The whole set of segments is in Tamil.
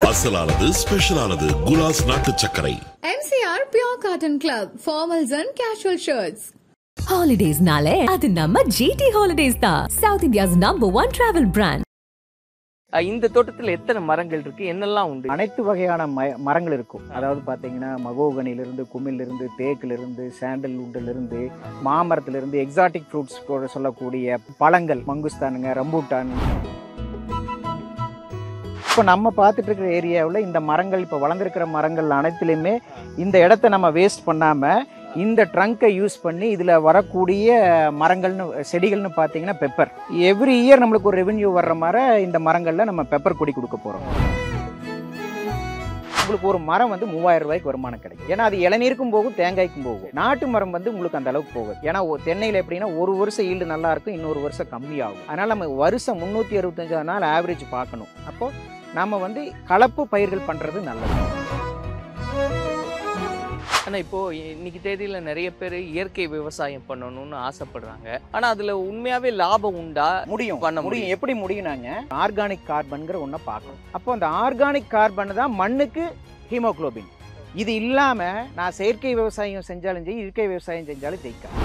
அசலானது ஸ்பெஷலானது குலாஸ் நாட்டு சர்க்கரை. MCR Pure Cotton Club, formals and casual shirts. Holidays nale adu namma GT Holidays da, South India's #1 travel brand. இந்த தோட்டத்துல எத்தனை மரங்கள் இருக்கு, என்னெல்லாம் உண்டு? அனைத்து வகையான மரங்கள் இருக்கும். அதாவது பாத்தீங்கன்னா மகோகனிலிருந்து, குமிழிலிருந்து, தேக்கிலிருந்து, சாண்டல்வுட்டிலிருந்து, மாமரத்திலிருந்து, எக்ஸாட்டிக் ஃப்ரூட்ஸ் சொல்லக்கூடிய பழங்கள், மங்குஸ்தானுங்க, ரம்பூட்டான். இப்போ நம்ம பார்த்துட்டு இருக்கிற ஏரியாவில் இந்த மரங்கள், இப்போ வளர்ந்துருக்கிற மரங்கள் அனைத்துலையுமே இந்த இடத்த நம்ம வேஸ்ட் பண்ணாமல் இந்த ட்ரங்கை யூஸ் பண்ணி இதில் வரக்கூடிய மரங்கள்னு செடிகள்னு பார்த்தீங்கன்னா பெப்பர். எவ்ரி இயர் நம்மளுக்கு ஒரு ரெவென்யூ வர்ற மாதிரி இந்த மரங்களில் நம்ம பெப்பர் கொடி கொடுக்க போகிறோம். உங்களுக்கு ஒரு மரம் வந்து 3000 ரூபாய்க்கு வருமானம் கிடைக்கும். ஏன்னா அது இளநீருக்கும் போகும், தேங்காய்க்கும் போகும். நாட்டு மரம் வந்து உங்களுக்கு அந்த அளவுக்கு போகும். ஏன்னா தென்னையில் எப்படின்னா ஒரு வருஷம் ஈல்டு நல்லா இருக்கும், இன்னொரு வருஷம் கம்மியாகும். அதனால் நம்ம வருஷம் 365 நாள் ஆவரேஜ் பார்க்கணும். அப்போது நம்ம வந்து கலப்பு பயிர்கள் பண்ணுறது நல்லது. ஆனா இப்போ இன்னைக்கு தேதியில நிறைய பேர் இயற்கை விவசாயம் பண்ணணும்னு ஆசைப்படுறாங்க. ஆனா அதுல உண்மையாவே லாபம் உண்டா? பண்ண முடியும். எப்படி முடியும்னாங்க, ஆர்கானிக் கார்பன்கிற ஒன்றை பார்க்கணும். அப்போ அந்த ஆர்கானிக் கார்பன் தான் மண்ணுக்கு ஹீமோகுளோபின். இது இல்லாம நான் செயற்கை விவசாயம் செஞ்சாலும் சரி, இயற்கை விவசாயம் செஞ்சாலும் ஜெயிக்கலாம்.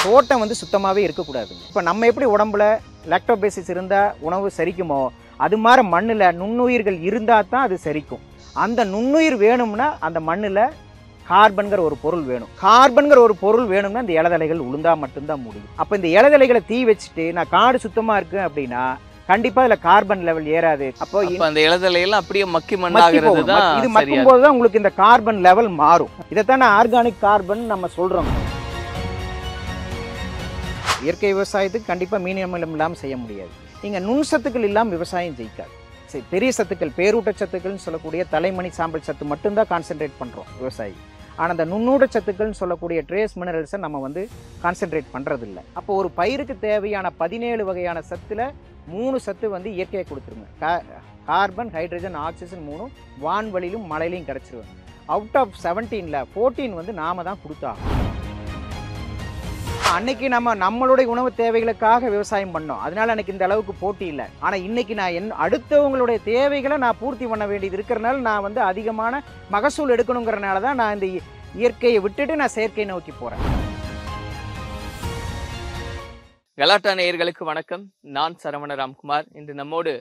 தோட்டம் வந்து சுத்தமாகவே இருக்கக்கூடாது. இப்போ நம்ம எப்படி உடம்புல லாக்டோபேசிஸ் இருந்தால் உணவு செரிக்குமோ, அது மாதிரி மண்ணில் நுண்ணுயிர்கள் இருந்தால் தான் அது செரிக்கும். அந்த நுண்ணுயிர் வேணும்னா அந்த மண்ணில் கார்பன்கிற ஒரு பொருள் வேணும். கார்பன்கிற ஒரு பொருள் வேணும்னா இந்த இலதலைகள் உளுந்தா மட்டும்தான் முடியும். அப்போ இந்த இலதலைகளை தீ வச்சுட்டு நான் காடு சுத்தமாக இருக்கு அப்படின்னா கண்டிப்பாக இதில் கார்பன் லெவல் ஏறாது. அப்போ அந்த இலதலையெல்லாம் அப்படியே மக்கி மண்ணாகிறது தான். இது மக்கும் போது தான் உங்களுக்கு இந்த கார்பன் லெவல் மாறும். இதைத்தான் ஆர்கானிக் கார்பன் நம்ம சொல்கிறோம். இயற்கை விவசாயத்துக்கு கண்டிப்பாக மீனியம் இல்லாமல் செய்ய முடியாது. நீங்கள் நுண் சத்துக்கள் இல்லாமல் விவசாயம் ஜெயிக்காது. சரி, பெரிய சத்துக்கள், பேரூட்டச்சத்துக்கள்னு சொல்லக்கூடிய தலைமணி சாம்பல் சத்து மட்டும்தான் கான்சென்ட்ரேட் பண்ணுறோம் விவசாயி. ஆனால் அந்த நுண்ணூட்டச்சத்துக்கள்னு சொல்லக்கூடிய ட்ரேஸ் மினரல்ஸை நம்ம வந்து கான்சென்ட்ரேட் பண்ணுறதில்ல. அப்போ ஒரு பயிருக்கு தேவையான 17 வகையான சத்தில் 3 சத்து வந்து இயற்கையை கொடுத்துருங்க. கார்பன், ஹைட்ரஜன், ஆக்சிஜன் 3 வான்வெளியிலும் மழையிலையும் கிடச்சிருவாங்க. அவுட் ஆஃப் 17ல் 14 வந்து நாம தான் கொடுத்தாகும். அன்னைக்கு நம்மளுடைய உணவு தேவைகளுக்காக விவசாயம் பண்ணோம், அதனால எனக்கு இந்த அளவுக்கு போட்டி இல்லை. ஆனால் இன்னைக்கு நான் அடுத்தவங்களுடைய தேவைகளை நான் பூர்த்தி பண்ண வேண்டியது இருக்கிறனால நான் வந்து அதிகமான மகசூல் எடுக்கணுங்கிறனால தான் நான் இந்த இயற்கையை விட்டுட்டு நான் செயற்கை நோக்கி போறேன். கலாட்டா நேயர்களுக்கு வணக்கம். நான் சரவண ராம்குமார். இன்று நம்மோடு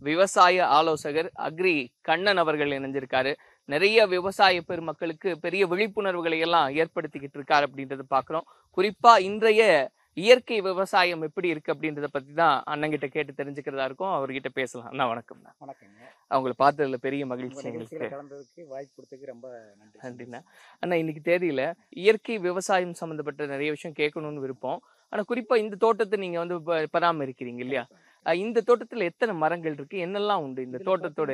விவசாய ஆலோசகர் அக்ரி கண்ணன் அவர்கள் இணைஞ்சிருக்காரு. நிறைய விவசாய பெருமக்களுக்கு பெரிய விழிப்புணர்வுகளை எல்லாம் ஏற்படுத்திக்கிட்டு இருக்காரு அப்படின்றத பாக்குறோம். குறிப்பா இன்றைய இயற்கை விவசாயம் எப்படி இருக்கு அப்படின்றத பத்தி தான் அண்ணங்கிட்ட கேட்டு தெரிஞ்சுக்கிறதா இருக்கும். அவர்கிட்ட பேசலாம். அண்ணா வணக்கம். வணக்கங்க. அவங்களை பார்த்ததுல பெரிய மகிழ்ச்சி. கலந்ததுக்கு வாய்ப்பு கொடுத்ததுக்கு ரொம்ப நன்றிண்ணா. அண்ணா, இன்னைக்கு தேதியில இயற்கை விவசாயம் சம்பந்தப்பட்ட நிறைய விஷயம் கேட்கணும்னு விருப்பம். ஆனா குறிப்பா இந்த தோட்டத்தை நீங்க வந்து பராமரிக்கிறீங்க இல்லையா? இந்த தோட்டத்துல எத்தனை மரங்கள் இருக்கு, என்னெல்லாம் உண்டு? இந்த தோட்டத்தோட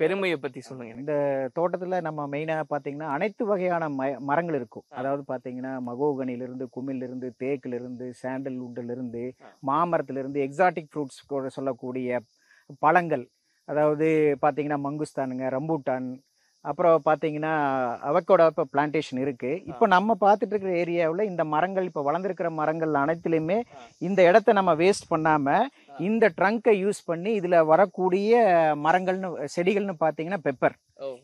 பெருமையை பத்தி சொல்லுங்க. இந்த தோட்டத்துல நம்ம மெயினா பாத்தீங்கன்னா அனைத்து வகையான மரங்கள் இருக்கும். அதாவது பாத்தீங்கன்னா மகோகனிலிருந்து, குமிழிலிருந்து, தேக்கிலிருந்து, சாண்டல்வுட்டிலிருந்து, மாமரத்திலிருந்து, எக்ஸாட்டிக் ஃப்ரூட்ஸ் சொல்லக்கூடிய பழங்கள், அதாவது பாத்தீங்கன்னா மங்குஸ்தானுங்க, ரம்பூட்டான், அப்புறம் பார்த்தீங்கன்னா அவக்கோட இப்போ பிளான்டேஷன் இருக்குது. இப்போ நம்ம பார்த்துட்டு இருக்கிற ஏரியாவில் இந்த மரங்கள், இப்போ வளர்ந்துருக்கிற மரங்கள் அனைத்துலையுமே இந்த இடத்த நம்ம வேஸ்ட் பண்ணாமல் இந்த ட்ரங்கை யூஸ் பண்ணி இதில் வரக்கூடிய மரங்கள்னு செடிகள்னு பார்த்தீங்கன்னா பெப்பர்,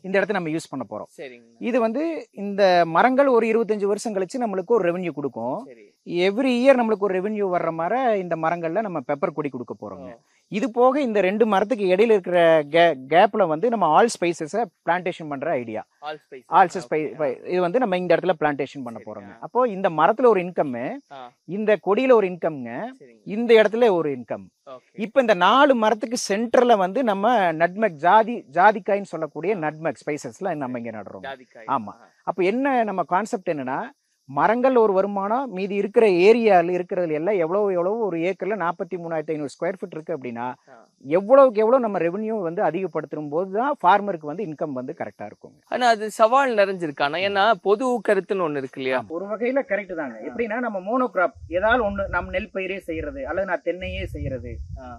இந்த இடத்த நம்ம யூஸ் பண்ண போகிறோம். இது வந்து இந்த மரங்கள் ஒரு 25 வருஷம் கழிச்சு நம்மளுக்கு ஒரு ரெவென்யூ கொடுக்கும். எவ்ரி இயர் நம்மளுக்கு ஒரு ரெவென்யூ வர்ற மாதிரி இந்த மரங்களில் நம்ம பெப்பர் கொடி கொடுக்க போகிறோங்க. இது போக இந்த 2 மரத்துக்கு இடையில இருக்கிற கேப்ல வந்து நம்ம ஆல் ஸ்பைசஸை பிளான்டேஷன் பண்ற ஐடியா. இது வந்து நம்ம இந்த இடத்துல பிளான்டேஷன் பண்ண போறோங்க. அப்போ இந்த மரத்துல ஒரு இன்கம், இந்த கொடியில ஒரு இன்கம்ங்க, இந்த இடத்துல ஒரு இன்கம். இப்ப இந்த 4 மரத்துக்கு சென்டர்ல வந்து நம்ம நட்மெக், ஜாதிக்காய்ன்னு சொல்லக்கூடிய நட்மெக் ஸ்பைசஸ்ல நம்ம இங்க நடுறோம். ஆமா. அப்ப என்ன நம்ம கான்செப்ட் என்னன்னா, மரங்கள் ஒரு வருமானம், மீதி இருக்கிற ஏரியாவில் இருக்கிறதுல எல்லாம் எவ்வளவு ஒரு ஏக்கர்ல 43,500 ஸ்கொயர் ஃபீட் இருக்கு அப்படின்னா எவ்வளவுக்கு எவ்வளவு நம்ம ரெவென்யூ வந்து அதிகப்படுத்தும் போது தான் ஃபார்மருக்கு வந்து இன்கம் வந்து கரெக்டா இருக்கும். ஆனா அது சவால் நிறைஞ்சிருக்கானா? ஏன்னா பொது கருத்துன்னு ஒண்ணு இருக்கு இல்லையா? ஒரு வகையில கரெக்ட் தாங்க. எப்படின்னா நம்ம மோனோகிராப் ஏதாவது ஒண்ணு நம்ம நெல் பயிரே செய்யறது, அல்லது நான் தென்னையே செய்யறது,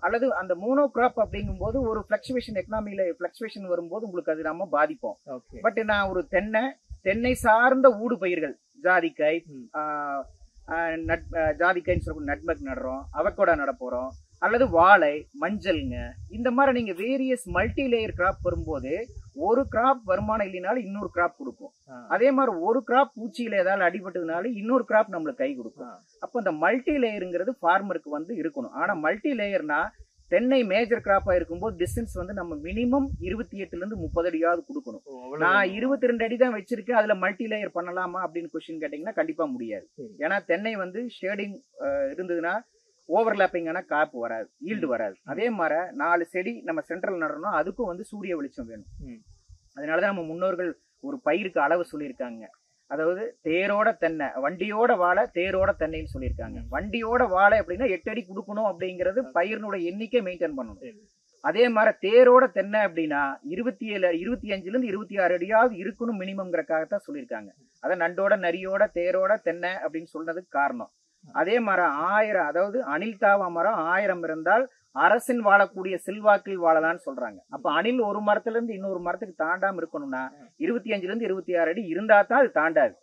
அல்லது அந்த மோனோகிராப் அப்படிங்கும் போது ஒரு பிளக்சுவேஷன், எக்கனாமியில பிளக்சுவேஷன் வரும்போது உங்களுக்கு அது நம்ம பாதிப்போம். பட் நான் ஒரு தென்னை சார்ந்த ஊடு பயிர்கள், ஜாதிக்காய், ஜாதிக்காய்ன்னு சொல்லக்கூடிய நட்மெக் நடுறோம், அவக்கோடா நட போறோம், அல்லது வாழை, மஞ்சள்ங்க, இந்த மாதிரி நீங்க வேரியஸ் மல்டி லேயர் கிராப் வரும்போது ஒரு கிராப் வருமானம் இல்லைனாலும் இன்னொரு கிராப் கொடுக்கும். அதே மாதிரி ஒரு கிராப் பூச்சியில ஏதாவது அடிபட்டதுனால இன்னொரு கிராப் நம்மளுக்கு கை கொடுக்கும். அப்போ இந்த மல்டி லேயருங்கிறது ஃபார்மருக்கு வந்து இருக்கணும். ஆனா மல்டி லேயர்னா தென்னை மேஜர் கிராப்பா இருக்கும்போது டிஸ்டன்ஸ் வந்து நம்ம மினிமம் 28ல இருந்து 30 அடியாவது கொடுக்கணும். நான் 22 அடி தான் வச்சிருக்கேன், அதுல மல்டி லேயர் பண்ணலாமா அப்படின்னு கொஸ்டின் கேட்டீங்கன்னா கண்டிப்பா முடியாது. ஏன்னா தென்னை வந்து ஷேடிங் இருந்ததுன்னா ஓவர்லாப்பிங் ஆனா காப்பு வராது, ஈல்டு வராது. அதே மாதிரி 4 செடி நம்ம சென்ட்ரல் நடணும், அதுக்கும் வந்து சூரிய வெளிச்சம் வேணும். அதனாலதான் நம்ம முன்னோர்கள் ஒரு பயிருக்கு அளவு சொல்லியிருக்காங்க. அதாவது தேரோட தென்னை, வண்டியோட வாழை, தேரோட தென்னைன்னு சொல்லியிருக்காங்க. வண்டியோட வாழை அப்படின்னா 8 அடி கொடுக்கணும் அப்படிங்கிறது பயிரினோட எண்ணிக்கை மெயின்டைன் பண்ணணும். அதே மாதிரி தேரோட தென்னை அப்படின்னா 27, 25ல இருந்து 26 அடியாவது இருக்கணும் மினிமம்ங்கிறக்காகத்தான் சொல்லியிருக்காங்க. அதான் நண்டோட நரியோட தேரோட தென்னை அப்படின்னு சொல்றதுக்கு காரணம். அதே மாதிரி 1000, அதாவது அணில் தாவா மரம் 1000 இருந்தால் அரசின் வாழக்கூடிய செல்வாக்கில் வாழலான்னு சொல்றாங்க. அப்ப அணில் ஒரு மரத்துல இருந்து இன்னொரு மரத்துக்கு தாண்டாம இருக்கணும்னா 25ல இருந்து 26 அடி இருந்தா தான் அது தாண்டாது.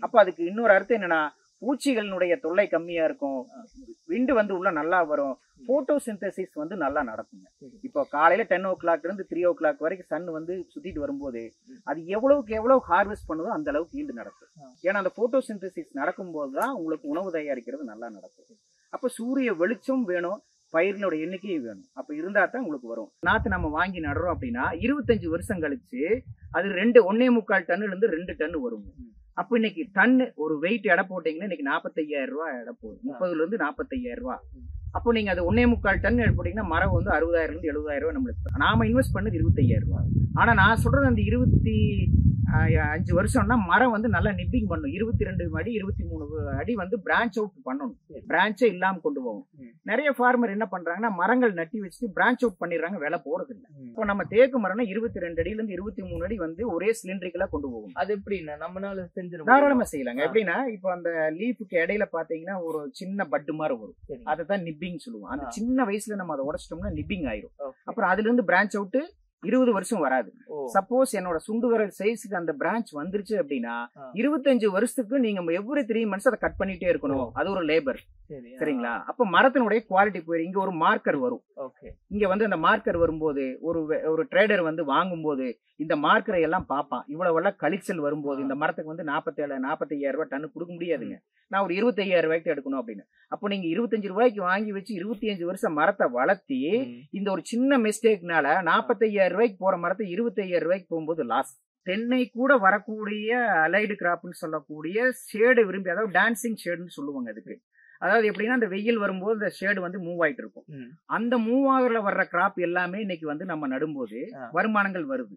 அப்ப அதுக்கு இன்னொரு அர்த்தம் என்னன்னா, பூச்சிகளினுடைய தொல்லை கம்மியா இருக்கும், விண்டு வந்து உள்ள நல்லா வரும், போட்டோ சிந்தசிஸ் வந்து நல்லா நடக்குங்க. இப்போ காலையில 10 o'clock இருந்து 3 o'clock வரைக்கும் சன் வந்து சுத்திட்டு வரும்போது அது எவ்வளவுக்கு எவ்வளவு ஹார்வெஸ்ட் பண்ணுதோ அந்த அளவுக்கு ஈல்டு நடக்கும். ஏன்னா அந்த போட்டோ சிந்தசிஸ் நடக்கும்போது தான் உங்களுக்கு உணவு தயாரிக்கிறது நல்லா நடக்கும். அப்ப சூரிய வெளிச்சம் வேணும், பயிரினோட எண்ணிக்கையும் வேணும். அப்ப இருந்தா தான் உங்களுக்கு வரும். நாத்து நம்ம வாங்கி நடுறோம் அப்படின்னா 25 வருஷம் கழிச்சு அது 1.25 டன்னுல இருந்து 2 டன் வரும். அப்ப இன்னைக்கு டன்னு ஒரு வெயிட் எடை போட்டீங்கன்னா இன்னைக்கு 45,000 ரூபாய் எடை போகுது, 30ல இருந்து 45,000 ரூபாய். அப்போ நீங்க அது 1.25 டன் போட்டீங்கன்னா மரம் வந்து 60,000 இருந்து 70,000 ரூபாய் நம்மளுக்கு. நாம இன்வெஸ்ட் பண்ணது 25,000 ரூபாய். ஆனா நான் சொல்றது அந்த 25 வருஷம்னா மரம் வந்து நல்லா நிப்பிங் பண்ணும். 22 அடி 23 அடி வந்து பிரான்ச் அவுட் பண்ணணும், பிரான்ச்சே இல்லாம கொண்டு போகும். நிறைய ஃபார்மர் என்ன பண்றாங்கன்னா மரங்கள் நட்டி வச்சுட்டு பிரான்ச் அவுட் பண்ணிடுறாங்க, வேலை போறது இல்லை. இப்போ நம்ம தேக்கு மரம்னா 22 அடியில இருந்து 23 அடி வந்து ஒரே சிலிண்டரிக்கலா கொண்டு போகும். அது எப்படின்னா நம்மளால செஞ்சிடும், தாராளமா செய்யலாங்க. எப்படின்னா இப்போ அந்த லீஃபுக்கு இடையில பாத்தீங்கன்னா ஒரு சின்ன பட்டு மாதிரி வரும், அதைதான் நிப்பிங் சொல்லுவோம். அந்த சின்ன வயசுல நம்ம அதை உடைச்சிட்டோம்னா நிப்பிங் ஆயிரும். அப்புறம் அதுல இருந்து பிரான்ச் அவுட் 20 வருஷம் வராது. சப்போஸ் என்னோட சுண்டு விரல் சைஸுக்கு அந்த பிரான்ச் வந்துருச்சு அப்படின்னா 25 வருஷத்துக்கு நீங்க எவ்ரி 3 months அதை கட் பண்ணிட்டே இருக்கணும். அது ஒரு லேபர். சரிங்களா? அப்ப மரத்தினுடைய குவாலிட்டி போயிரு. இங்க ஒரு மார்க்கர் வரும். இங்க வந்து அந்த மார்க்கர் வரும்போது ஒரு ட்ரேடர் வந்து வாங்கும் போது இந்த மார்க்கரை எல்லாம் பார்ப்பான். இவ்வளவு எல்லாம் கழிச்சல் வரும்போது இந்த மரத்துக்கு வந்து 45,000 ரூபாய் டன்னு கொடுக்க முடியாதுங்க, நான் ஒரு 25,000 ரூபாய்க்கு எடுக்கணும் அப்படின்னு. அப்போ நீங்க 25 ரூபாய்க்கு வாங்கி வச்சு 25 வருஷம் மரத்தை வளர்த்தி இந்த ஒரு சின்ன மிஸ்டேக்னால 45,000 ரூபாய்க்கு போற மரத்தை 25,000 ரூபாய்க்கு போகும்போது லாஸ். தென்னை கூட வரக்கூடிய அலைடு கிராப்னு சொல்லக்கூடிய ஷேடு விரும்பி, அதாவது டான்சிங் ஷேடுன்னு சொல்லுவாங்க அதுக்கு. அதாவது எப்படின்னா அந்த வெயில் வரும்போது இந்த ஷேடு வந்து மூவ் ஆயிட்டு இருக்கும். அந்த மூவ் ஆகுற வர்ற கிராப் எல்லாமே இன்னைக்கு வந்து நம்ம நடும்போது வருமானங்கள் வருது.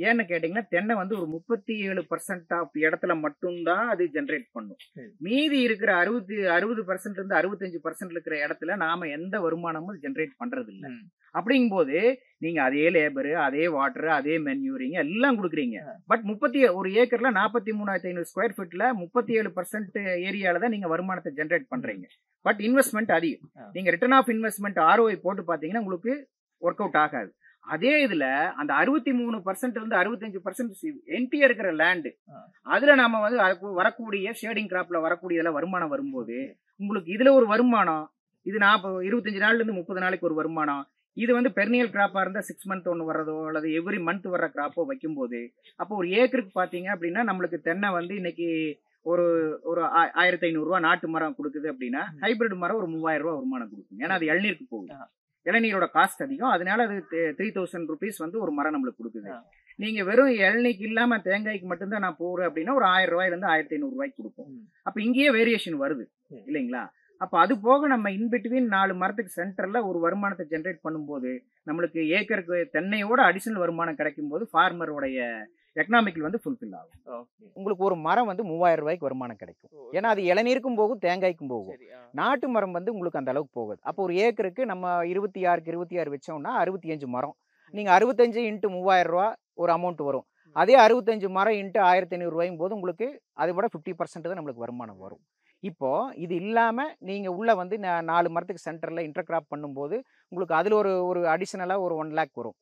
ஏன்னு கேட்டீங்கன்னா தென்னை வந்து ஒரு 37% ஆஃப் இடத்துல மட்டும்தான் அது ஜென்ரேட் பண்ணும். மீதி இருக்கிற 60% இருந்து 65% இருக்கிற இடத்துல நாம எந்த வருமானமும் ஜென்ரேட் பண்றது இல்லை. அப்படிங்கும் போது நீங்க அதே லேபரு, அதே வாட்டர், அதே மென்யூரிங் எல்லாம் கொடுக்குறீங்க. பட் ஒரு ஏக்கர்ல 43,500 ஸ்கொயர் ஃபீட்ல 37% ஏரியால தான் நீங்க வருமானத்தை ஜென்ரேட் பண்றீங்க. பட் இன்வெஸ்ட்மெண்ட் அதிகம். நீங்க ரிட்டர்ன் ஆஃப் இன்வெஸ்ட்மெண்ட் ROI போட்டு பாத்தீங்கன்னா உங்களுக்கு ஒர்க் அவுட் ஆகாது. அதே இதுல அந்த 63% இருந்து 65% என்டியா இருக்கிற லேண்டு, அதுல நாம வந்து வரக்கூடிய ஷேடிங் கிராப்ல வரக்கூடிய வருமானம் வரும்போது உங்களுக்கு இதுல ஒரு வருமானம், இது 25 நாள்ல இருந்து 30 நாளைக்கு ஒரு வருமானம். இது வந்து பெர்னியல் கிராப்பா இருந்தா 6 month ஒன்று வர்றதோ அல்லது எவ்ரி மந்த் வர்ற கிராப்போ வைக்கும் போது அப்போ ஒரு ஏக்கருக்கு பாத்தீங்க அப்படின்னா நம்மளுக்கு தென்னை வந்து இன்னைக்கு ஒரு 1,500 ரூபாய் நாட்டு மரம் கொடுக்குது அப்படின்னா ஹைபிரிட் மரம் ஒரு 3,000 ரூபாய் வருமானம் கொடுக்கும். ஏன்னா அது இளநீருக்கு போகுது, இளநீரோட காஸ்ட் அதிகம், அதனால அது 3,000 rupees வந்து ஒரு மரம் நம்மளுக்கு கொடுக்குது. நீங்க வெறும் இளநீக்கு இல்லாம தேங்காய்க்கு மட்டும்தான் நான் போறேன் அப்படின்னா ஒரு 1,000 ரூபாயில இருந்து 1,500 ரூபாய்க்கு கொடுப்போம். அப்ப இங்கேயே வேரியேஷன் வருது இல்லைங்களா? அப்ப அது போக நம்ம இன்பிட்வீன் 4 மரத்துக்கு சென்டர்ல ஒரு வருமானத்தை ஜென்ரேட் பண்ணும்போது நம்மளுக்கு ஏக்கருக்கு தென்னையோட அடிஷனல் வருமானம் கிடைக்கும் போது ஃபார்மருடைய எக்கனாமிக்கல் வந்து ஃபுல்ஃபில் ஆகும். உங்களுக்கு ஒரு மரம் வந்து 3,000 ரூபாய்க்கு வருமானம் கிடைக்கும். ஏன்னா அது இளநீருக்கும் போகும், தேங்காய்க்கும் போகும். நாட்டு மரம் வந்து உங்களுக்கு அந்த அளவுக்கு போகுது. அப்போ ஒரு ஏக்கருக்கு நம்ம 26க்கு 26 வச்சோம்னா 65 மரம். நீங்க 65 × 3,000 ரூபா ஒரு அமௌண்ட் வரும். அதே 65 மரம் × 1,500 ரூபாயும் போது உங்களுக்கு அதை விட 50% தான் நம்மளுக்கு வருமானம் வரும். இப்போ இது இல்லாம நீங்க உள்ள வந்து 4 மரத்துக்கு சென்டர்ல இன்டர் கிராப் பண்ணும்போது உங்களுக்கு அதுல ஒரு அடிஷனலா ஒரு 1 lakh வரும்.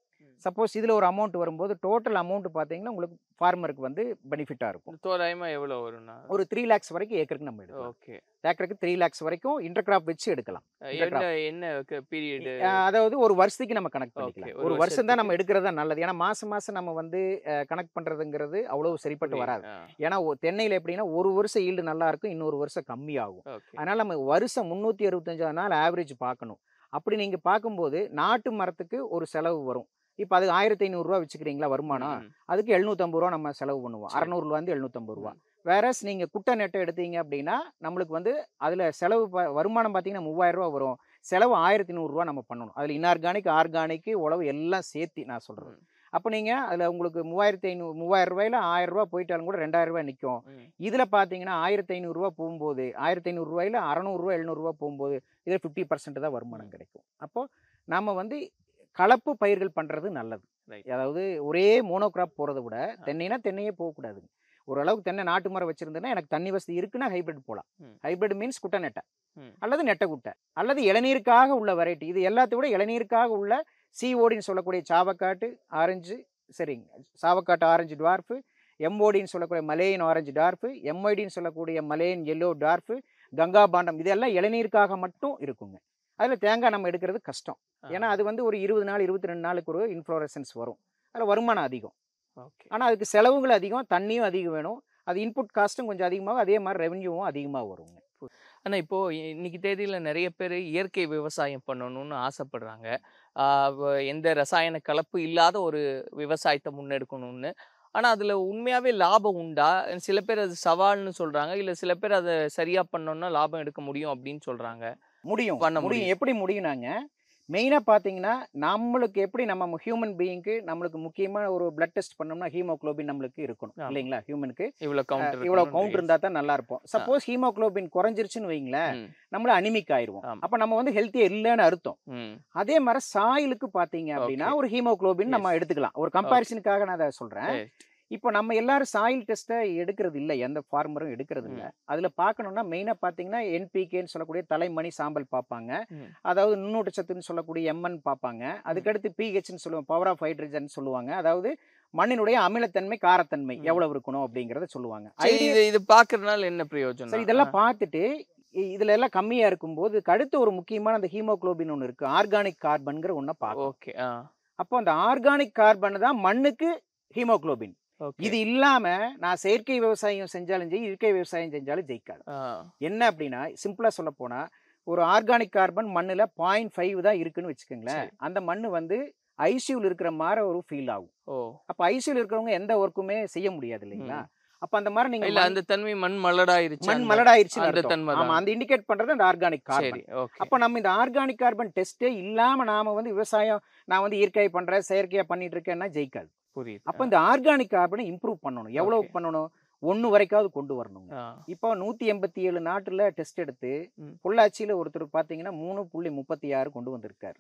சப்போஸ் இதில் ஒரு அமௌண்ட் வரும்போது டோட்டல் அமௌண்ட் பார்த்தீங்கன்னா உங்களுக்கு ஃபார்மருக்கு வந்து பெனிஃபிட்டாக இருக்கும். தோராயமா எவ்வளவு வரும்னா? ஒரு 3 lakhs வரைக்கும் ஏக்கருக்கு நம்ம எடுக்கலாம். ஓகே. ஏக்கருக்கு 3 lakhs வரைக்கும் இன்டர்கிராப் வச்சு எடுக்கலாம். என்ன பீரியட்? அதாவது ஒரு வருஷத்துக்கு நம்ம கனெக்ட் பண்ணிக்கலாம். Okay, ஒரு வருஷம் தான் நம்ம எடுக்கிறது தான் நல்லது. ஏன்னா மாசம் மாசம் நம்ம வந்து கனெக்ட் பண்றதுங்கிறது அவ்வளவு சரிப்பட்டு வராது. ஏன்னா தென்னையில எப்படின்னா ஒரு வருஷம் ஈல்டு நல்லா இருக்கும், இன்னொரு வருஷம் கம்மியாகும். அதனால நம்ம வருஷம் 365 நாள் ஆவரேஜ் பார்க்கணும். அப்படி நீங்க பார்க்கும்போது நாட்டு மரத்துக்கு ஒரு செலவு வரும். இப்போ அது 1500 ரூபா வச்சுக்கிறீங்களா வருமானம், அதுக்கு 750 ரூபா நம்ம செலவு பண்ணுவோம். 600 ரூபாந்து 750 ரூபா. வேறஸ் நீங்க குட்டை நெட்டை எடுத்தீங்க அப்படின்னா நம்மளுக்கு வந்து அதுல செலவு வருமானம் பார்த்தீங்கன்னா 3000 ரூபா வரும், செலவு 1500 ரூபா நம்ம பண்ணணும். அதுல இன்ஆர்கானிக் ஆர்கானிக் உழவு எல்லாம் சேர்த்து நான் சொல்றேன். அப்போ நீங்க அதுல உங்களுக்கு 3000 ரூபாயில 1000 ரூபா போயிட்டாலும் கூட 2000 ரூபாய் நிற்கும். இதுல பாத்தீங்கன்னா 1500 ரூபா போகும்போது 1500 ரூபாயில 600 ரூபா 700 ரூபா போகும்போது இதுல 50% தான் வருமானம் கிடைக்கும். அப்போ நம்ம வந்து கலப்பு பயிர்கள் பண்றது நல்லது. அதாவது ஒரே மோனோகிராப் போறதை விட தென்னைனா தென்னையே போகக்கூடாது. ஓரளவுக்கு தென்னை நாட்டு மரம் வச்சிருந்தேன்னா எனக்கு தண்ணி வசதி இருக்குன்னா ஹைபிரிட் போகலாம். ஹைபிரிட் மீன்ஸ் குட்டை நெட்டை அல்லது நெட்டை குட்டை அல்லது இளநீருக்காக உள்ள வெரைட்டி. இது எல்லாத்தையும் விட இளநீருக்காக உள்ள சிஓடின்னு சொல்லக்கூடிய சாவக்காட்டு ஆரஞ்சு, சரிங்க, சாவக்காட்டு ஆரஞ்சு டார்ஃபு, எம்ஓடின்னு சொல்லக்கூடிய மலேயன் ஆரஞ்சு டார்ஃபு, எம்ஐடின்னு சொல்லக்கூடிய மலேயன் எல்லோ டார்ஃபு, கங்கா பாண்டம், இதெல்லாம் இளநீருக்காக மட்டும் இருக்குங்க. அதில் தேங்காய் நம்ம எடுக்கிறது கஷ்டம். ஏன்னா அது வந்து ஒரு 20 நாள் 22 நாளுக்கு ஒரு இன்ஃப்ளோரசன்ஸ் வரும். அதில் வருமானம் அதிகம். ஆனால் அதுக்கு செலவுகள் அதிகம், தண்ணியும் அதிகம் வேணும். அது இன்புட் காஸ்ட்டும் கொஞ்சம் அதிகமாகும், அதே மாதிரி ரெவன்யூவும் அதிகமாக வருங்க. ஆனால் இப்போ இன்னைக்கு தேதியில் நிறைய பேர் இயற்கை விவசாயம் பண்ணணும்னு ஆசைப்படுறாங்க. எந்த ரசாயன கலப்பு இல்லாத ஒரு விவசாயத்தை முன்னெடுக்கணும்னு. ஆனால் அதில் உண்மையாகவே லாபம் உண்டா? சில பேர் அது சவால்னு சொல்கிறாங்க, இல்லை சில பேர் அதை சரியாக பண்ணோன்னா லாபம் எடுக்க முடியும் அப்படின்னு சொல்கிறாங்க. முடியும், பண்ண முடியும். எப்படி முடியும்னாங்க, மெயினாக பார்த்தீங்கன்னா நம்மளுக்கு எப்படி நம்ம ஹியூமன் பீயிங்க்கு நம்மளுக்கு முக்கியமான ஒரு பிளட் டெஸ்ட் பண்ணோம்னா ஹீமோக்ளோபின் நம்மளுக்கு இருக்கணும் இல்லைங்களா? ஹியூமனுக்கு இவ்வளோ கவுண்ட் இருந்தால் தான் நல்லா இருப்போம். சப்போஸ் ஹீமோக்ளோபின் குறைஞ்சிருச்சுன்னு வைங்களேன், நம்மள அனிமிக் ஆயிடுவோம். அப்போ நம்ம வந்து ஹெல்த்தியா இல்லைன்னு அர்த்தம். அதே மாதிரி சாயிலுக்கு பார்த்தீங்க அப்படின்னா ஒரு ஹீமோக்ளோபின் நம்ம எடுத்துக்கலாம். ஒரு கம்பேரிசனுக்காக நான் அதை சொல்றேன். இப்போ நம்ம எல்லாரும் சாயில் டெஸ்ட்டை எடுக்கிறது இல்லை, எந்த ஃபார்மரும் எடுக்கிறது இல்லை. அதில் பார்க்கணும்னா மெயினாக பார்த்தீங்கன்னா என்பிகேன்னு சொல்லக்கூடிய தலைமணி சாம்பல் பார்ப்பாங்க, அதாவது நுண்ணூட்டச்சத்துன்னு சொல்லக்கூடிய எம்என் பார்ப்பாங்க, அதுக்கடுத்து பிஹெச்னு சொல்லுவாங்க, பவர் ஆஃப் ஹைட்ரஜன் சொல்லுவாங்க, அதாவது மண்ணினுடைய அமிலத்தன்மை காரத்தன்மை எவ்வளவு இருக்கணும் அப்படிங்கிறத சொல்லுவாங்க. இது பார்க்கறதுனால என்ன பிரயோஜனம்? இதெல்லாம் பார்த்துட்டு இதுல எல்லாம் கம்மியா இருக்கும்போது அடுத்து ஒரு முக்கியமான அந்த ஹீமோக்ளோபின் ஒன்று இருக்கு, ஆர்கானிக் கார்பன்கிற ஒன்றை பார்க்கும். அப்போ அந்த ஆர்கானிக் கார்பன் தான் மண்ணுக்கு ஹீமோக்ளோபின். இது இல்லாம நான் செயற்கை விவசாயம் செஞ்சாலும் ஜெய், இயற்கை விவசாயம் செஞ்சாலும் ஜெயிக்காது. என்ன அப்படின்னா சிம்பிளா சொல்ல போனா ஒரு ஆர்கானிக் கார்பன் மண்ணுல 0.5 தான் இருக்குன்னு வச்சுக்கோங்களேன். அந்த மண்ணு வந்து ஐசியூல இருக்கிற மாதிரி ஒரு ஃபீல் ஆகும். அப்ப ஐசியூல இருக்கிறவங்க எந்த ஒர்க்குமே செய்ய முடியாது இல்லைங்களா? அப்ப அந்த மாதிரி நீங்க இல்ல அந்த தன்மை மண் மலடாயிருச்சு, அந்த இண்டிகேட் பண்றது அந்த ஆர்கானிக் கார்பன். அப்ப நம்ம இந்த ஆர்கானிக் கார்பன் டெஸ்டே இல்லாம நாம வந்து விவசாயம் நான் வந்து இயற்கை பண்றேன் செயற்கையா பண்ணிட்டு இருக்கேன்னா ஜெயிக்காது. அப்ப இந்த ஆர்கானிக் கார்பனை இம்ப்ரூவ் பண்ணணும். எவ்வளவு பண்ணணும்? 1 வரைக்காவது கொண்டு வரணும். இப்போ 187 நாட்டுல டெஸ்ட் எடுத்து பொள்ளாச்சியில ஒருத்தர் பாத்தீங்கன்னா 3.36 கொண்டு வந்திருக்காரு.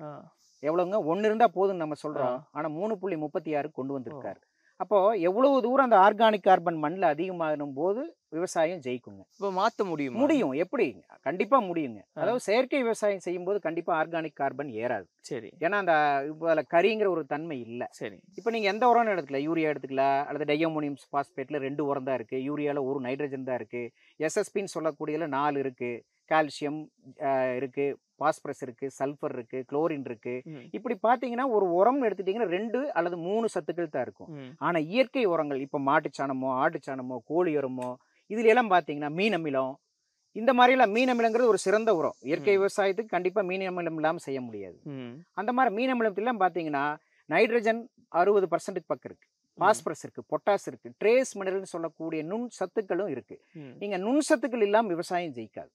எவ்வளவுங்க? 1 இருந்தா போதும் நம்ம சொல்றோம், ஆனா 3.36 கொண்டு வந்திருக்காரு. அப்போ எவ்வளவு தூரம் அந்த ஆர்கானிக் கார்பன் மண்ணில் அதிகமாகும் போது விவசாயம் ஜெயிக்குங்க. இப்போ மாற்ற முடியும். எப்படி? கண்டிப்பா முடியுங்க. அதாவது செயற்கை விவசாயம் செய்யும் போது கண்டிப்பா ஆர்கானிக் கார்பன் ஏறாது. சரி. ஏன்னா அந்த இப்போ கரிங்கிற ஒரு தன்மை இல்லை. சரி. இப்போ நீங்க எந்த உரம் எடுத்துக்கலாம், யூரியா எடுத்துக்கலாம், அல்லது டையமோனியம் பாஸ்பேட்ல 2 உரம் தான் இருக்கு, யூரியால 1 நைட்ரஜன் தான் இருக்கு, எஸ்எஸ்பின்னு சொல்லக்கூடியதுல 4 இருக்கு, கால்சியம் இருக்கு, பாஸ்பரஸ் இருக்கு, சல்பர் இருக்கு, குளோரின் இருக்கு. இப்படி பாத்தீங்கன்னா ஒரு உரம் எடுத்துட்டீங்கன்னா 2 அல்லது 3 சத்துக்கள் தான் இருக்கும். ஆனா இயற்கை உரங்கள் இப்ப மாட்டுச்சாணமோ ஆட்டுச்சாணமோ கோழி உரமோ இதுல எல்லாம் பாத்தீங்கன்னா மீன் அமிலம், இந்த மாதிரி எல்லாம் மீன் அமிலங்கிறது ஒரு சிறந்த உரம். இயற்கை விவசாயத்துக்கு கண்டிப்பா மீன் அமிலம் இல்லாம செய்ய முடியாது. அந்த மாதிரி மீன் அமிலத்துல பாத்தீங்கன்னா நைட்ரஜன் 60% பக்கம் இருக்கு, பாஸ்பரஸ் இருக்கு, பொட்டாஸ் இருக்கு, ட்ரேஸ் மினரல்னு சொல்லக்கூடிய நுண் சத்துக்களும் இருக்கு. நீங்க நுண் சத்துக்கள் இல்லாம விவசாயம் ஜெயிக்காது.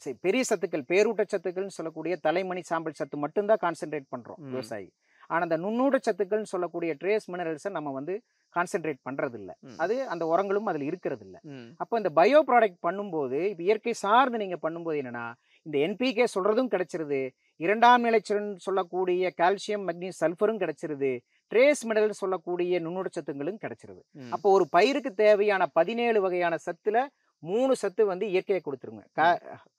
சரி, பெரிய சத்துக்கள் பேரூட்ட சத்துக்கள்னு சொல்லக்கூடிய தலைமணி சாம்பல் சத்து மட்டும்தான் கான்சென்ட்ரேட் பண்றோம் விவசாயி. ஆனா அந்த நுண்ணூட்ட சத்துக்கள்னு சொல்லக்கூடிய ட்ரேஸ் மினரல்ஸை நம்ம வந்து கான்சென்ட்ரேட் பண்றது இல்லை. அது அந்த உரங்களும் அதுல இருக்கிறது இல்லை. அப்போ இந்த பயோ ப்ராடக்ட் பண்ணும்போது இப்போ இயற்கை சார்ந்து நீங்க பண்ணும்போது என்னன்னா இந்த என்பிகே சொல்றதும் கிடைச்சிருது, 2ஆம் நிலைச்சல் சொல்லக்கூடிய கால்சியம் மெக்னீசியம் சல்ஃபரும் கிடைச்சிருது, ட்ரேஸ் மினரல் சொல்லக்கூடிய நுண்ணூட்ட சத்துங்களும் கிடைச்சிருது. அப்போ ஒரு பயிருக்கு தேவையான 17 வகையான சத்துல 3 சத்து வந்து இயற்கையை கொடுத்துருங்க.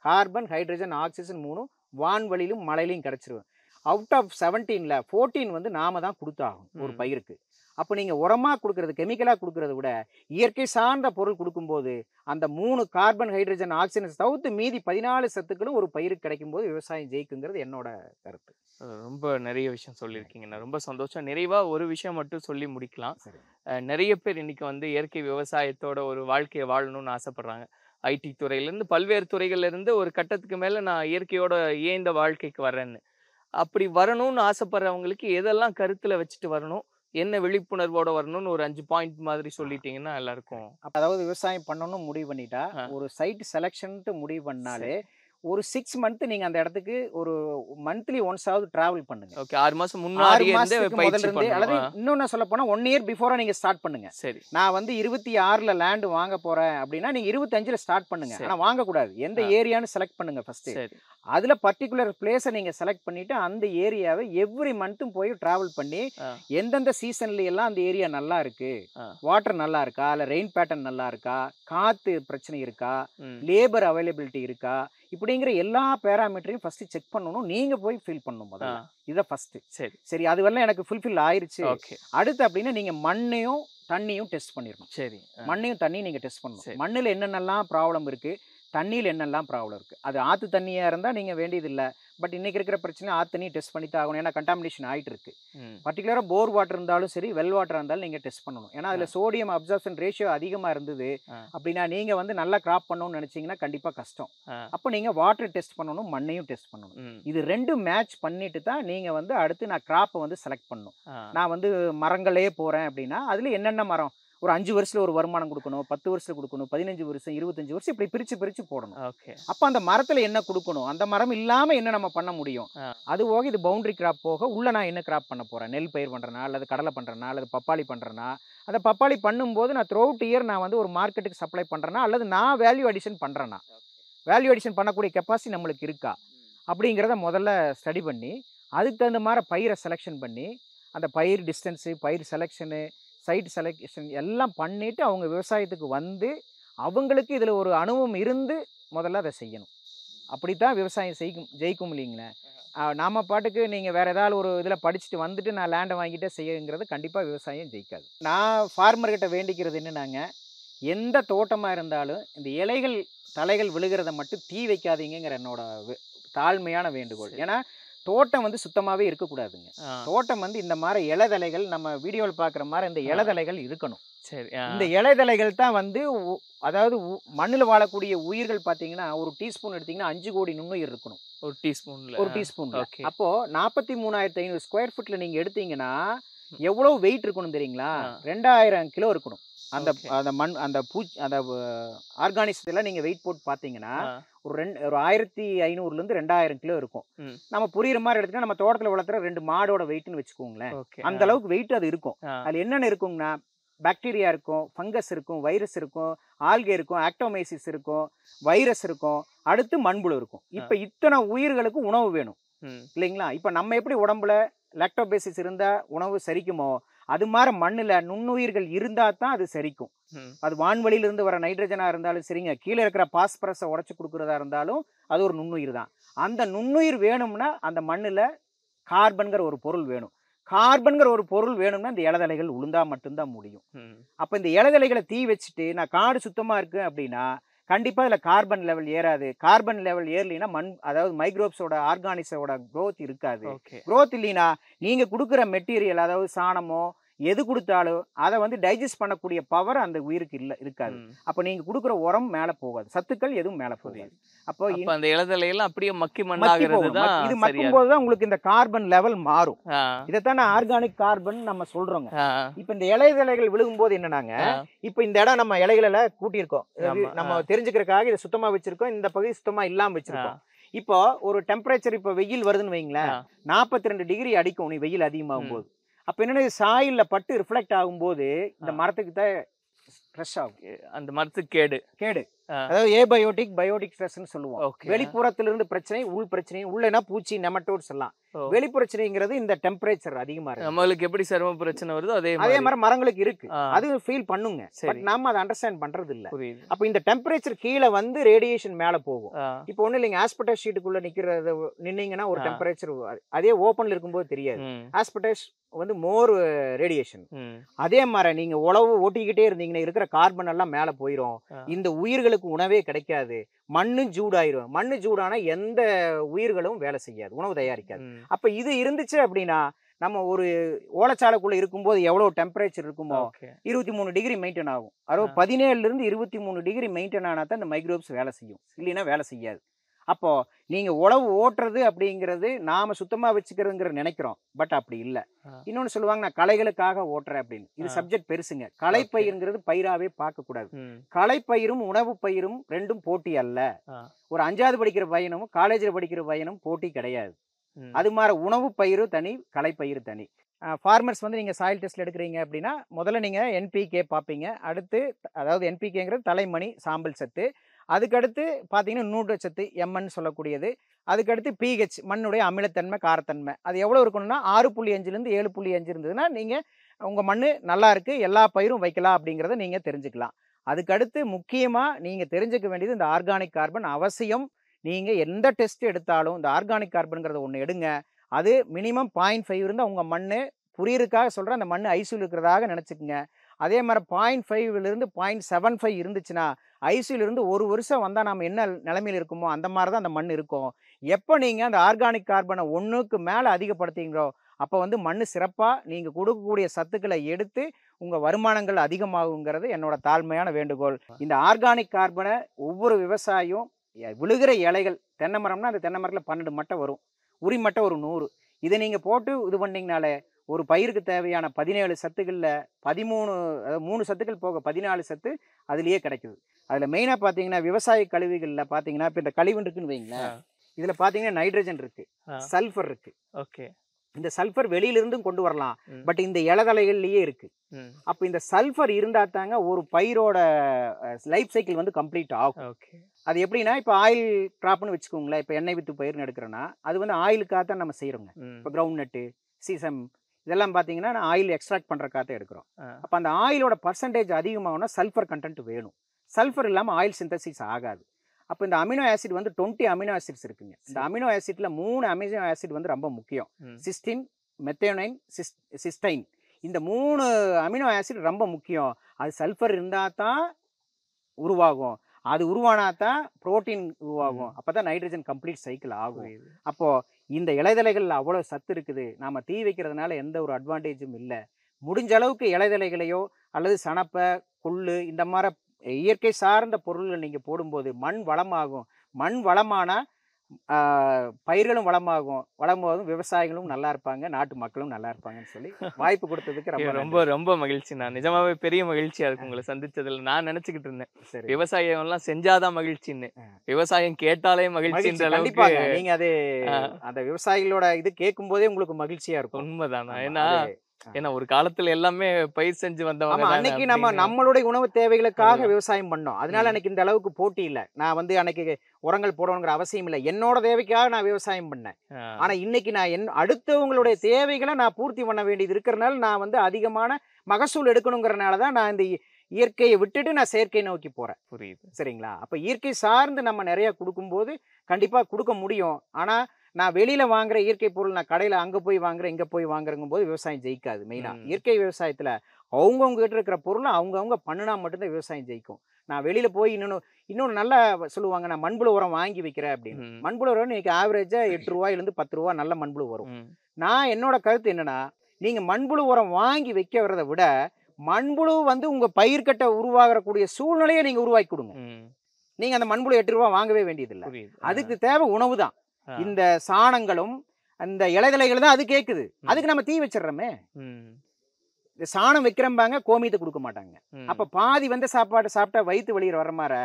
கார்பன் ஹைட்ரஜன் ஆக்சிஜன் 3 வான்வெளியிலும் மழையிலும் கிடைச்சிருவேன். அவுட் ஆஃப் 17ல் 14 வந்து நாம தான் கொடுத்தாகும் ஒரு பயிருக்கு. அப்போ நீங்கள் உரமாக கொடுக்குறது, கெமிக்கலாக கொடுக்குறத விட இயற்கை சார்ந்த பொருள் கொடுக்கும்போது அந்த 3 கார்பன், ஹைட்ரஜன், ஆக்சிஜன் தவிர்த்து மீதி 14 சத்துக்களும் ஒரு பயிருக்கு கிடைக்கும்போது விவசாயம் ஜெயிக்குங்கிறது என்னோட கருத்து. ரொம்ப நிறைய விஷயம் சொல்லியிருக்கீங்கண்ணா, ரொம்ப சந்தோஷம். நிறைவாக ஒரு விஷயம் மட்டும் சொல்லி முடிக்கலாம். சரி. நிறைய பேர் இன்னைக்கு வந்து இயற்கை விவசாயத்தோட ஒரு வாழ்க்கையை வாழணும்னு ஆசைப்படுறாங்க. ஐடி துறையிலேருந்து பல்வேறு துறைகள்ல இருந்து ஒரு கட்டத்துக்கு மேலே நான் இயற்கையோட ஏந்த வாழ்க்கைக்கு வரேன்னு, அப்படி வரணும்னு ஆசைப்படுறவங்களுக்கு எதெல்லாம் கருத்தில் வச்சுட்டு வரணும், என்ன விழிப்புணர்வோட வரணும்னு ஒரு 5 பாயிண்ட் மாதிரி சொல்லிட்டீங்கன்னா எல்லாருக்கும். அதாவது விவசாயம் பண்ணணும்னு முடிவு பண்ணிட்டா ஒரு சைட் செலெக்ஷன்ட்டு முடிவு பண்ணாலே ஒரு 6 மந்த் நீங்க அந்த இடத்துக்கு ஒரு மந்த்லி ஒன்ஸாவது டிராவல் பண்ணுங்க. ஓகே, 6 மாசம் முன்னாடியே அல்லது இன்னொன்னு சொல்ல போனா 1 இயர் பிஃபோரா நீங்க ஸ்டார்ட் பண்ணுங்க. சரி, நான் வந்து 26ல லேண்ட் வாங்க போறேன் அப்படின்னா நீங்க 25ல ஸ்டார்ட் பண்ணுங்க. ஆனா வாங்க கூடாது. எந்த ஏரியான்னு செலக்ட் பண்ணுங்க ஃபர்ஸ்ட். அதுல பர்டிகுலர் பிளேஸை நீங்க செலக்ட் பண்ணிட்டு அந்த ஏரியாவை எவ்ரி மந்த்தும் போய் டிராவல் பண்ணி எந்தெந்த சீசன்ல எல்லாம் அந்த ஏரியா நல்லா இருக்கு, வாட்டர் நல்லா இருக்கா, இல்ல ரெயின் பேட்டர்ன் நல்லா இருக்கா, காத்து பிரச்சனை இருக்கா, லேபர் அவைலபிலிட்டி இருக்கா, இப்படிங்கிற எல்லா பேராமீட்டரையும் ஃபர்ஸ்ட் செக் பண்ணணும். நீங்க போய் ஃபில் பண்ணணும் முதல்ல. இத ஃபர்ஸ்ட். சரி சரி, அதுவெல்லாம் எனக்கு ஃபுல்ஃபில் ஆயிருச்சு. அடுத்து அப்படின்னா நீங்க மண்ணையும் தண்ணியும் டெஸ்ட் பண்ணிடணும். சரி, மண்ணையும் தண்ணியும் நீங்க டெஸ்ட் பண்ணணும். மண்ணில் என்னென்னலாம் ப்ராப்ளம் இருக்கு, தண்ணியில் என்னெல்லாம் ப்ராப்ளம் இருக்குது. அது ஆற்று தண்ணியாக இருந்தால் நீங்கள் வேண்டியதில்லை. பட் இன்றைக்கி இருக்கிற பிரச்சனை ஆற்று தண்ணி டெஸ்ட் பண்ணி தான் ஆகணும். ஏன்னா கண்டாமினேஷன் ஆகிட்டு இருக்கு. பர்டிகுலராக போர் வாட்டர் இருந்தாலும் சரி, வெல் வாட்டராக இருந்தாலும் நீங்கள் டெஸ்ட் பண்ணணும். ஏன்னா அதில் சோடியம் அப்சார்ப்ஷன் ரேஷியோ அதிகமாக இருந்தது அப்படின்னா நீங்கள் வந்து நல்லா கிராப் பண்ணணும்னு நினச்சிங்கன்னா கண்டிப்பாக கஷ்டம். அப்போ நீங்கள் வாட்டர் டெஸ்ட் பண்ணணும், மண்ணையும் டெஸ்ட் பண்ணணும். இது ரெண்டும் மேட்ச் பண்ணிட்டு தான் நீங்கள் வந்து அடுத்து நான் கிராப்பை வந்து செலக்ட் பண்ணணும். நான் வந்து மரங்களே போகிறேன் அப்படின்னா அதில் என்னென்ன மரம் ஒரு 5 வருஷத்துல ஒரு வருமானம் கொடுக்கணும், 10 வருஷத்துல கொடுக்கணும், 15 வருஷம், 25 வருஷம், இப்படி பிரிச்சு போடணும். அப்ப அந்த மரத்துல என்ன கொடுக்கணும், அந்த மரம் இல்லாம என்ன நம்ம பண்ண முடியும், அது போக இது பவுண்டரி கிராப் போக உள்ள நான் என்ன கிராப் பண்ண போறேன், நெல் பயிர் பண்றேனா அல்லது கடலை பண்றேனா அல்லது பப்பாளி பண்றேனா, அந்த பப்பாளி பண்ணும்போது நான் த்ரூ அவுட் இயர் நான் வந்து ஒரு மார்க்கெட்டுக்கு சப்ளை பண்றேனா அல்லது நான் வேல்யூ அடிஷன் பண்றேனா, வேல்யூ அடிஷன் பண்ணக்கூடிய கெப்பாசிட்டி நம்மளுக்கு இருக்கா அப்படிங்கிறத முதல்ல ஸ்டடி பண்ணி அதுக்கு தகுந்த மாதிரி பயிரை செலெக்ஷன் பண்ணி அந்த பயிர் டிஸ்டன்ஸு, பயிர் செலெக்ஷனு, சைட் செலெக்ஷன் எல்லாம் பண்ணிவிட்டு அவங்க விவசாயத்துக்கு வந்து அவங்களுக்கு இதில் ஒரு அனுபவம் இருந்து முதல்ல அதை செய்யணும். அப்படித்தான் விவசாயம் ஜெயிக்கும் இல்லைங்களே. நாம் பாட்டுக்கு நீங்கள் வேறு ஏதாவது ஒரு இதில் படிச்சுட்டு வந்துட்டு நான் லேண்டை வாங்கிட்டே செய்யுங்கிறது கண்டிப்பாக விவசாயம் ஜெயிக்காது. நான் ஃபார்மர்கிட்ட வேண்டிக்கிறது என்னன்னாங்க, எந்த தோட்டமாக இருந்தாலும் இந்த இலைகள் தலைகள் விழுகிறத மட்டும் தீ வைக்காதீங்கிற என்னோட தாழ்மையான வேண்டுகோள். ஏன்னா தோட்டம் வந்து சுத்தமாகவே இருக்கக்கூடாதுங்க. தோட்டம் வந்து இந்த மாதிரி இலைதலைகள் நம்ம வீடியோவில் பார்க்குற மாதிரி இந்த இலைதலைகள் இருக்கணும். சரி, இந்த இலைதலைகள் தான் வந்து அதாவது மண்ணில் வாழக்கூடிய உயிர்கள் பார்த்தீங்கன்னா ஒரு டீஸ்பூன் எடுத்தீங்கன்னா 5 கோடி நுண்ணுயிர் இருக்கணும் ஒரு டீஸ்பூன். அப்போ 43,500 ஸ்கொயர் ஃபீட்ல நீங்க எடுத்தீங்கன்னா எவ்வளவு வெயிட் இருக்கணும் தெரியுங்களா? 2000 கிலோ இருக்கணும். அந்த அந்த மண் அந்த அந்த ஆர்கானிக்ஸ் எல்லாம் நீங்க வெயிட் போட்டு பார்த்தீங்கன்னா ஒரு 1500லேருந்து 2000 கிலோ இருக்கும். நம்ம புரியுற மாதிரி எடுத்துக்கிட்டா நம்ம தோட்டத்தில் வளர்த்துற 2 மாடோட வெயிட்னு வச்சுக்கோங்களேன். அந்த அளவுக்கு வெயிட் அது இருக்கும். அது என்னென்ன இருக்குங்கன்னா பாக்டீரியா இருக்கும், ஃபங்கஸ் இருக்கும், வைரஸ் இருக்கும், ஆல்கே இருக்கும், ஆக்டோமைசிஸ் இருக்கும், வைரஸ் இருக்கும், அடுத்து மண்புழு இருக்கும். இப்போ இத்தனை உயிர்களுக்கு உணவு வேணும் இல்லைங்களா? இப்போ நம்ம எப்படி உடம்புல லாக்டோபேசிஸ் இருந்தால் உணவு செரிக்குமோ அது மாதிரி மண்ணில் நுண்ணுயிர்கள் இருந்தால் தான் அது செரிக்கும். அது வான்வெளியிலிருந்து வர நைட்ரஜனாக இருந்தாலும் சரிங்க, கீழே இருக்கிற பாஸ்பரஸை உடச்சி கொடுக்குறதா இருந்தாலும் அது ஒரு நுண்ணுயிர் தான். அந்த நுண்ணுயிர் வேணும்னா அந்த மண்ணில் கார்பன்கிற ஒரு பொருள் வேணும். கார்பன்கிற ஒரு பொருள் வேணும்னா இந்த இலைதலைகள் உளுந்தா மட்டும்தான் முடியும். அப்போ இந்த இலைதலைகளை தீ வச்சுட்டு நான் காடு சுத்தமாக இருக்கு அப்படின்னா கண்டிப்பாக இதில் கார்பன் லெவல் ஏறாது. கார்பன் லெவல் ஏறலைன்னா மண் அதாவது மைக்ரோப்ஸோட ஆர்கானிக்ஸோட க்ரோத் இருக்காது. க்ரோத் இல்லைன்னா நீங்கள் கொடுக்குற மெட்டீரியல் அதாவது சாணமோ எது கொடுத்தாலும் அதை வந்து டைஜஸ்ட் பண்ணக்கூடிய பவர் அந்த உயிருக்கு இருக்காது. அப்போ நீங்கள் கொடுக்குற உரம் மேலே போகாது, சத்துக்கள் எதுவும் மேலே போகாது. அப்போ அந்த இலைதலையெல்லாம் அப்படியே மக்கி மண்ணாகிறது தான். இது மக்கும் போது தான் உங்களுக்கு இந்த கார்பன் லெவல் மாறும். இதைத்தான் ஆர்கானிக் கார்பன் நம்ம சொல்றோங்க. இப்போ இந்த இலைதலைகள் விழுகும்போது என்னன்னாங்க, இப்போ இந்த இடம் நம்ம இலைகளை கூட்டியிருக்கோம், நம்ம தெரிஞ்சுக்கிறதுக்காக இதை சுத்தமா வச்சிருக்கோம், இந்த பகுதி சுத்தமா இல்லாம வச்சிருக்கோம். இப்போ ஒரு டெம்பரேச்சர் இப்போ வெயில் வருதுன்னு வைங்களேன், 42 டிகிரி அடிக்கும் நீ வெயில் அதிகமாகும் போது. அப்போ என்னன்னா சாயில்ல பட்டு ரிஃப்ளெக்ட் ஆகும்போது இந்த மரத்துக்கு தான் ஃப்ரெஷ் ஆகும், அந்த மரத்துக்கு கேடு. அதாவது ஏபயோட்டிக் பயோட்டிக் ஸ்ட்ரெஸ்ன்னு சொல்லுவோம். Okay. வெளிப்புறத்திலிருந்து பிரச்சனை, உள் பிரச்சனை. உள்ளனா பூச்சி, நெமட்டோட்ஸ் எல்லாம். வெளிப்பிரச்சனைங்கிறது இந்த டெம்பரேச்சர் அதிகமா இருக்கு. நம்மளுக்கு எப்படி சரும பிரச்சனை வருதோ அதே மாதிரி மரங்களுக்கு இருக்கு. அது ஃபீல் பண்ணுங்க. பட் நாம அதை அண்டர்ஸ்டாண்ட் பண்றது இல்ல. அப்ப இந்த டெம்பரேச்சர் கீழே வந்து ரேடியேஷன் மேல போகும். இப்போ ஒண்ணு இல்லைங்க, ஆஸ்பெட்டாஸ் ஷீட்டுக்குள்ள நின்னீங்கன்னா ஒரு டெம்பரேச்சர், அதே ஓப்பன்ல இருக்கும்போது தெரியாது. ஆஸ்பெட்டாஸ் வந்து மோர் ரேடியேஷன். அதே மாதிரி நீங்க உழவு ஓட்டிக்கிட்டே இருந்தீங்கன்னா இருக்கிற கார்பன் எல்லாம் மேல போயிடும். இந்த உயிர்களுக்கு உணவே கிடைக்காது. மண்ணு சூடாயிரும். மண்ணு சூடானா எந்த உயிர்களும் வேலை செய்யாது, உணவு தயாரிக்காது. அப்ப இது இருந்துச்சு அப்படின்னா நம்ம ஒரு ஓலச்சாலைக்குள்ள இருக்கும்போது எவ்வளவு டெம்பரேச்சர் இருக்குமோ 23 டிகிரி மெயின்டைன் ஆகும். அதாவது 17 இருந்து 23 டிகிரி மெயின்டைன் ஆனா தான் இந்த மைக்ரோப்ஸ் வேலை செய்யும், இல்லைன்னா வேலை செய்யாது. அப்போ நீங்க உழவு ஓட்டுறது அப்படிங்கிறது நாம சுத்தமா வச்சுக்கிறதுங்கிற நினைக்கிறோம், பட் அப்படி இல்லை. இன்னொன்னு சொல்லுவாங்க, நான் களைகளுக்காக ஓட்டுறேன் அப்படின்னு. இது சப்ஜெக்ட் பெருசுங்க. களைப்பயிர்ங்கிறது பயிராவே பார்க்க கூடாது. களைப்பயிரும் உணவு பயிரும் ரெண்டும் போட்டி அல்ல. ஒரு 5வது படிக்கிற பையனும் காலேஜில் படிக்கிற பையனும் போட்டி கிடையாது. அது மாதிரி உணவு பயிரு தனி, களைப்பயிறு தனி. ஃபார்மர்ஸ் வந்து நீங்கள் சாயில் டெஸ்ட்டில் எடுக்கிறீங்க அப்படின்னா முதல்ல நீங்கள் என்பிகே பார்ப்பீங்க. அடுத்து அதாவது என்பிகேங்கிறது தலைமணி சாம்பல் சத்து. அதுக்கடுத்து பார்த்தீங்கன்னா நூட்டச்சத்து எம்என்னு சொல்லக்கூடியது. அதுக்கடுத்து பிஹெச் மண்ணுடைய அமிலத்தன்மை காரத்தன்மை. அது எவ்வளோ இருக்கணும்னா 6.5லேருந்து 7.5 இருந்ததுன்னா நீங்கள் உங்கள் மண் நல்லா இருக்குது, எல்லா பயிரும் வைக்கலாம் அப்படிங்கிறத நீங்கள் தெரிஞ்சுக்கலாம். அதுக்கடுத்து முக்கியமாக நீங்கள் தெரிஞ்சுக்க வேண்டியது இந்த ஆர்கானிக் கார்பன் அவசியம். நீங்கள் எந்த டெஸ்ட் எடுத்தாலும் இந்த ஆர்கானிக் கார்பனுங்கிறத ஒன்று எடுங்க. அது மினிமம் 0.5 இருந்தால் உங்கள் மண் புரியறதுக்காக சொல்கிறேன், அந்த மண் ஐசியூவில் இருக்கிறதாக நினச்சிக்கோங்க. அதே மாதிரி 0.5லேருந்து 0.75 இருந்துச்சுன்னா ஐசியூலேருந்து 1 வருஷம் வந்தால் நம்ம என்ன நிலைமையில் இருக்குமோ அந்த மாதிரி தான் அந்த மண் இருக்கும். எப்போ நீங்கள் அந்த ஆர்கானிக் கார்பனை 1க்கு மேலே அதிகப்படுத்திங்களோ அப்போ வந்து மண் சிறப்பாக நீங்கள் கொடுக்கக்கூடிய சத்துக்களை எடுத்து உங்கள் வருமானங்கள் அதிகமாகுங்கிறது என்னோட தாழ்மையான வேண்டுகோள். இந்த ஆர்கானிக் கார்பனை ஒவ்வொரு விவசாயியும் விழுகிற இலைகள், தென்னை மரம்னா அந்த தென்னை மரத்தில் 12 மட்டை வரும், உரி மட்டை ஒரு 100. இதை நீங்கள் போட்டு இது பண்ணிங்கனாலே ஒரு பயிருக்கு தேவையான 17 சத்துக்களில் 13, அதாவது 3 சத்துக்கள் போக 14 சத்து அதுலேயே கிடைக்குது. அதில் மெயினாக பார்த்தீங்கன்னா விவசாய கழிவுகளில் பார்த்தீங்கன்னா இப்போ இந்த கழிவு இருக்குன்னு வைங்களேன், இதில் பார்த்தீங்கன்னா நைட்ரஜன் இருக்குது, சல்ஃபர் இருக்குது. ஓகே, இந்த சல்ஃபர் வெளியிலிருந்தும் கொண்டு வரலாம், பட் இந்த இலதலைகள்லேயே இருக்குது. அப்போ இந்த சல்ஃபர் இருந்தால் தாங்க ஒரு பயிரோட லைஃப் சைக்கிள் வந்து கம்ப்ளீட் ஆகும். அது எப்படின்னா இப்போ ஆயில் கிராப்னு வச்சுக்கோங்களேன். இப்போ எண்ணெய் வித்து பயிர்னு எடுக்கிறோன்னா அது வந்து ஆயிலுக்காக தான் நம்ம செய்கிறோங்க. இப்போ கிரவுண்ட் நட்டு, சீசம் இதெல்லாம் பார்த்தீங்கன்னா நான் ஆயில் எக்ஸ்ட்ராக்ட் பண்ணுறக்காக எடுக்கிறோம். அப்போ அந்த ஆயிலோட பர்சன்டேஜ் அதிகமாகனா சல்ஃபர் கண்டென்ட் வேணும். சல்ஃபர் இல்லாமல் ஆயில் சிந்தசிஸ் ஆகாது. அப்போ இந்த அமினோ ஆசிட் வந்து 20 அமினோ ஆசிட்ஸ் இருக்குங்க. இந்த அமினோ ஆசிட்ல 3 அமினோ ஆசிட் வந்து ரொம்ப முக்கியம். Cystine, methionine, cysteine. இந்த 3 அமினோ ஆசிட் ரொம்ப முக்கியம். அது சல்ஃபர் இருந்தால் தான் உருவாகும். அது உருவானா தான் புரோட்டீன் உருவாகும். அப்போ தான் நைட்ரஜன் கம்ப்ளீட் சைக்கிள் ஆகும். அப்போது இந்த இலைதலைகள் அவ்வளோ சத்து இருக்குது. நாம் தீ வைக்கிறதுனால எந்த ஒரு அட்வான்டேஜும் இல்லை. முடிஞ்ச அளவுக்கு இலைதலைகளையோ அல்லது சணப்பை, கொள்ளு இந்த மாதிரி இயற்கை சார்ந்த பொருள்கள் நீங்கள் போடும்போது மண் வளமாகும். மண் வளமானால் பயிர்களும் வளமாகும். வளமாகும் விவசாயிகளும் நல்லா இருப்பாங்க, நாட்டு மக்களும் நல்லா இருப்பாங்கன்னு சொல்லி வாய்ப்பு கொடுத்ததுக்கு ரொம்ப ரொம்ப மகிழ்ச்சி. நான் நிஜமாவே பெரிய மகிழ்ச்சியா இருக்கு உங்களை சந்திச்சதுல. நான் நினைச்சுக்கிட்டு இருந்தேன் விவசாயம் எல்லாம் செஞ்சாதான் மகிழ்ச்சின்னு, விவசாயம் கேட்டாலே மகிழ்ச்சின்ற அளவுக்கு. நீங்க அது அந்த விவசாயிகளோட இது கேட்கும் போதே உங்களுக்கு மகிழ்ச்சியா இருக்கும். உண்மைதானா? ஏன்னா ஒரு காலத்துல எல்லாமே பயிர் செஞ்சு வந்தவங்க. அன்னைக்கு நம்ம நம்மளுடைய உணவு தேவைகளுக்காக விவசாயம் பண்ணோம். அதனால அன்னைக்கு இந்த அளவுக்கு போட்டி இல்லை. நான் வந்து அன்னைக்கு உரங்கள் போடணுங்கிற அவசியம் இல்லை. என்னோட தேவைக்காக நான் விவசாயம் பண்ணேன். ஆனா இன்னைக்கு நான் அடுத்தவங்களுடைய தேவைகளை நான் பூர்த்தி பண்ண வேண்டியது இருக்கிறனால நான் வந்து அதிகமான மகசூல் எடுக்கணுங்கிறனாலதான் நான் இந்த இயற்கையை விட்டுட்டு நான் செயற்கை நோக்கி போறேன். புரியுது, சரிங்களா? அப்ப இயற்கை சார்ந்து நம்ம நிறைய கொடுக்கும்போது கண்டிப்பா கொடுக்க முடியும். ஆனா நான் வெளியில வாங்குற இயற்கை பொருள் நான் கடையில அங்க போய் வாங்குறேன், இங்க போய் வாங்குறங்கும் போது விவசாயம் ஜெயிக்காது. மெயினா இயற்கை விவசாயத்துல அவங்கவுங்க கிட்ட இருக்கிற பொருளை அவங்கவுங்க பண்ணினா மட்டும்தான் விவசாயம் ஜெயிக்கும். நான் வெளியில போய் இன்னொன்னு நல்லா சொல்லுவாங்க, நான் மண்புழு உரம் வாங்கி வைக்கிறேன் அப்படின்னு. மண்புழு உரம் இன்னைக்கு ஆவரேஜா 8 ரூபாயிலிருந்து 10 ரூபா நல்ல மண்புழு வரும். நான் என்னோட கருத்து என்னன்னா, நீங்க மண்புழு உரம் வாங்கி வைக்க வர்றதை விட மண்புழு வந்து உங்க பயிர்கட்டை உருவாகக்கூடிய சூழ்நிலையை நீங்க உருவாக்கி கொடுங்க. நீங்க அந்த மண்புழு 8 ரூபா வாங்கவே வேண்டியதில்லை. அதுக்கு தேவை உணவு தான். இந்த சாணங்களும் அந்த இலைதலைகள் தான் அது கேக்குது. அதுக்கு நம்ம தீ வச்சிடறோமே. இந்த சாணம் வைக்கிறம்பாங்க, கோமியத்தை கொடுக்க மாட்டாங்க. அப்ப பாதி வந்து சாப்பாடு சாப்பிட்டா வயிற்று வெளியிற வர மாதிரி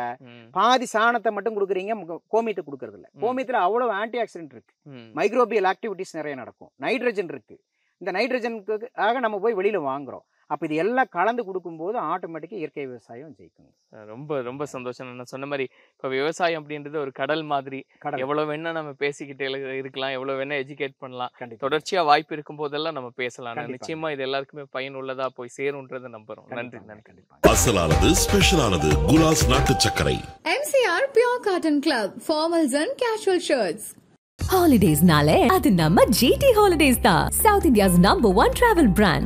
பாதி சாணத்தை மட்டும் கொடுக்குறீங்க, கோமியத்தை கொடுக்கறது இல்லை. கோமியத்துல அவ்வளவு ஆன்டி ஆக்சிடென்ட் இருக்கு, மைக்ரோபியல் ஆக்டிவிட்டிஸ் நிறைய நடக்கும், நைட்ரஜன் இருக்கு. இந்த நைட்ரஜனுக்காக நம்ம போய் வெளியில வாங்குறோம். அப்போ இது எல்லாம் கலந்து கொடுக்கும்போது ஆட்டோமேட்டிக்காக இயற்கை விவசாயம் ஜெயிக்கும். ரொம்ப ரொம்ப சந்தோஷம். நான் சொன்ன மாதிரி இப்போ விவசாயம் அப்படின்றது ஒரு கடல் மாதிரி. எவ்வளோ வேணா நம்ம பேசிக்கிட்டே இருக்கலாம், எவ்வளோ வேணா எஜுகேட் பண்ணலாம். தொடர்ச்சியாக வாய்ப்பு இருக்கும் போதெல்லாம் நம்ம பேசலாம். நிச்சயமா இது எல்லாருக்குமே பயனுள்ளதா போய் சேரும்ன்றதை நம்புறோம். நன்றி. அசலானது ஸ்பெஷலானது குலாஸ் நாட்டு சர்க்கரை. MCR Pure Cotton Club, formals and casual shirts. Holidays nale adu namma GT Holidays da, South India's #1 travel brand.